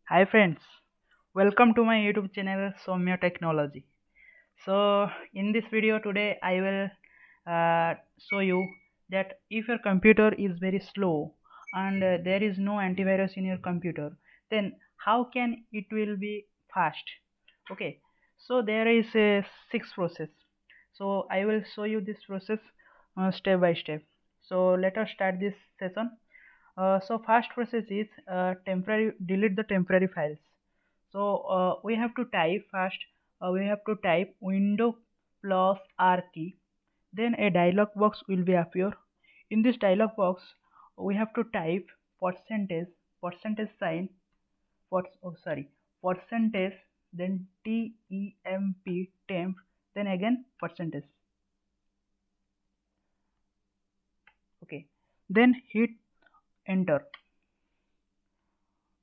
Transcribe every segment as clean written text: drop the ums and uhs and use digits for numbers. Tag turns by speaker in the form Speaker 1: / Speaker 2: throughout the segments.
Speaker 1: Hi friends, welcome to my YouTube channel Soumya Technology. So in this video today I will show you that if your computer is very slow and there is no antivirus in your computer, then how can it will be fast? Okay, so there is a six process. So I will show you this process step by step. So let us start this session. So first process is temporary delete the temporary files. So we have to type first. We have to type window plus R key. Then a dialog box will be appear. In this dialog box, we have to type percentage sign, percentage, then temp, then again percentage. Okay. Then hit enter.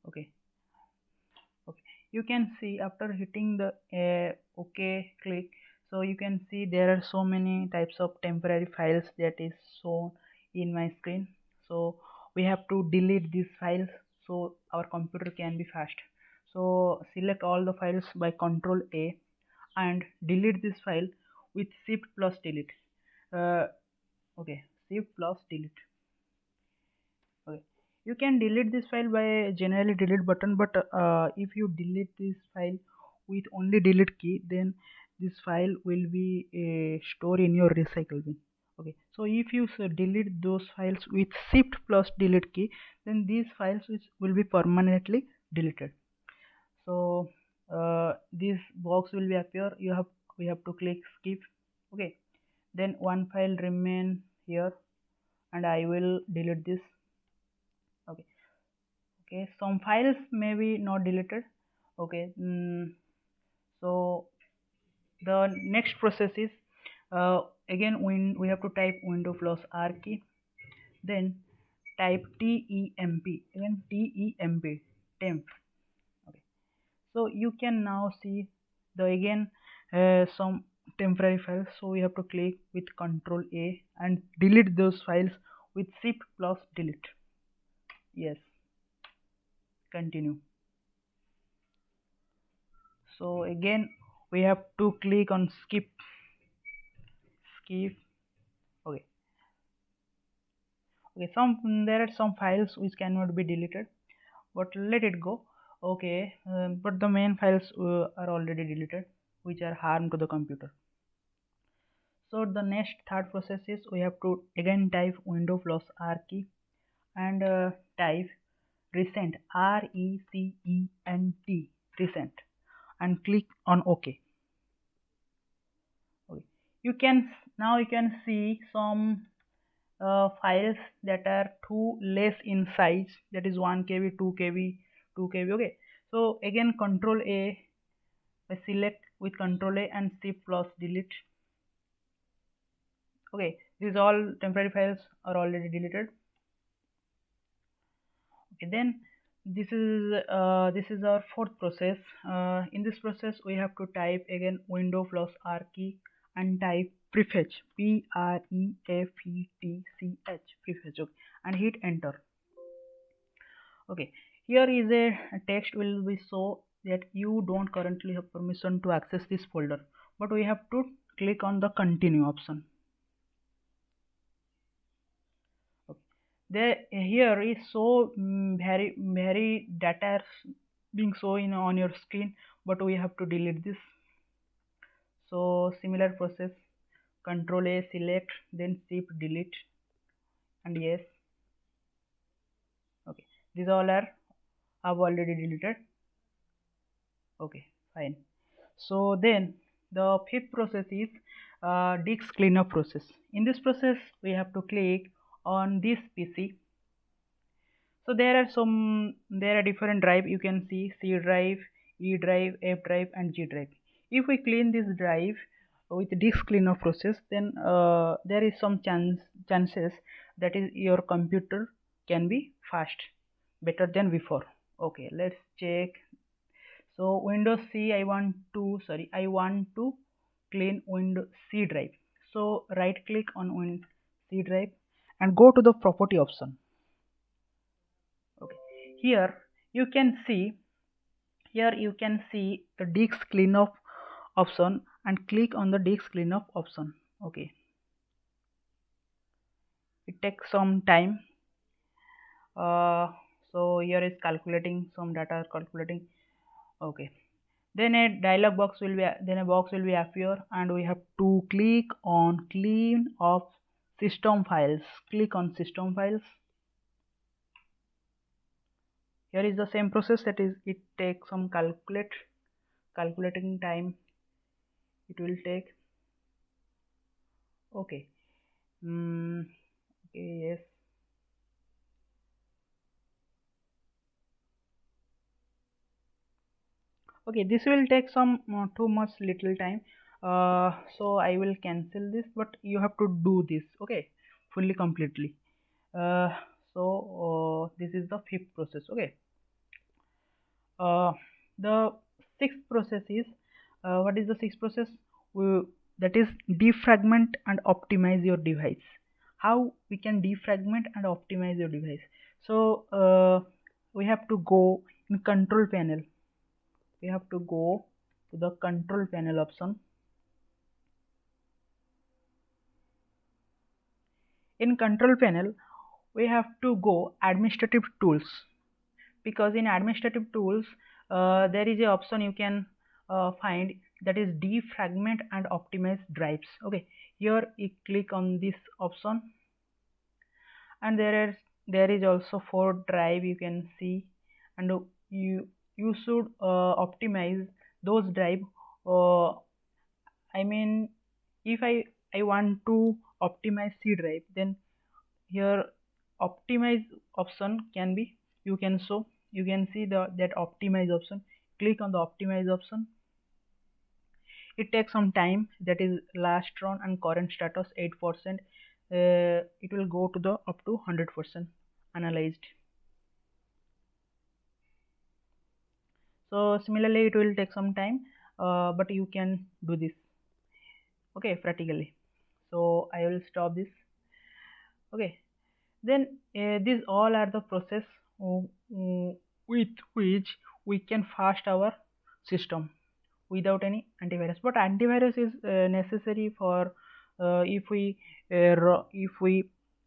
Speaker 1: Okay. Okay, you can see after hitting the OK click, so you can see there are so many types of temporary files that is shown in my screen. So we have to delete these files so our computer can be fast. So select all the files by Control A and delete this file with Shift plus delete. uh, okay, Shift plus delete. Okay, you can delete this file by generally delete button, but if you delete this file with only delete key, then this file will be stored in your recycle bin. Okay, so if you delete those files with shift plus delete key, then these files will be permanently deleted. So this box will be appear. We have to click skip. Okay, then one file remain here and I will delete this. Okay, okay, some files may be not deleted. Okay, so the next process is again when we have to type window plus R key, then type temp, again temp. Okay, so you can now see the again some temporary files, so we have to click with Control A and delete those files with shift plus delete. Yes, continue. So again we have to click on skip. Okay, okay, there are some files which cannot be deleted, but let it go. Okay, but the main files are already deleted, which are harm to the computer. So the next third process is we have to again type window plus R key and type recent, RECENT, recent, and click on OK. Okay, now you can see some files that are too less in size, that is 1 KB, 2 KB, 2 KB. Okay, so again Control A, I select with Control A and Shift plus delete. Okay, these all temporary files are already deleted. Okay, then this is our fourth process. In this process we have to type again window plus R key and type prefetch, prefetch, okay, and hit enter. Okay, here is a text will be so that you don't currently have permission to access this folder, but we have to click on the continue option. Okay, there here is so very data being shown on your screen, but we have to delete this. So similar process, Control A, select, then Shift delete, and yes. Okay, these all are have already deleted. Okay, fine. So then the fifth process is disk cleanup process. In this process we have to click on this PC. So there are different drive, you can see C drive, E drive, F drive, and G drive. If we clean this drive with disk cleanup process, then there is some chances that is your computer can be fast, better than before. Okay, let's check. So Windows C, I want to clean Windows C drive. So right click on Windows C drive and go to the property option. Okay, here you can see Here you can see the disk cleanup option and click on the disk cleanup option. Okay, it takes some time. So here is calculating some data, calculating. Okay, then a dialog box will be, then a box will be appear, and we have to click on clean of system files. Click on system files. Here is the same process, that is, it takes some calculating time. It will take. Okay. Okay, yes. Okay, this will take some too much little time. So I will cancel this, but you have to do this. Okay, fully completely. Uh, this is the fifth process. Okay. Uh, the sixth process is, what is the sixth process? That is defragment and optimize your device. How we can defragment and optimize your device? So we have to go in control panel. We have to go to the control panel option. In control panel, we have to go administrative tools, because in administrative tools there is a option you can find, that is defragment and optimize drives. Okay, here you click on this option, and there is also for drive, you can see, and you should optimize those drive. uh, I mean, if I want to optimize C drive, then here optimize option can be, you can show, you can see that optimize option. Click on the optimize option. It takes some time, that is last run and current status 8%. It will go to the up to 100% analyzed. So similarly it will take some time, but you can do this, okay, practically. So I will stop this. Okay, then these all are the process with which we can fast our system without any antivirus. But antivirus is necessary for if we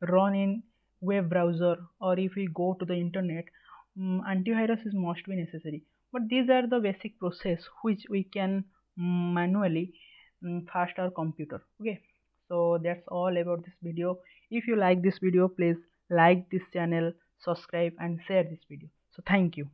Speaker 1: run in web browser, or if we go to the internet. Antivirus is must be necessary, but these are the basic process which we can manually fast our computer. Okay, so that's all about this video. If you like this video, please like this channel, subscribe and share this video. So thank you.